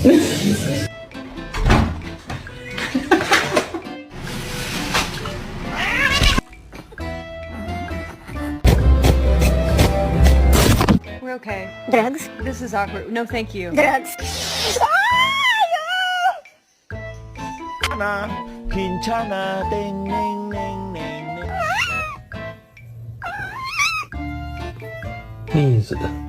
We're okay. Drugs. This is awkward. No, thank you. Drugs. 괜찮아 괜찮아 땡땡땡땡땡 腻子的。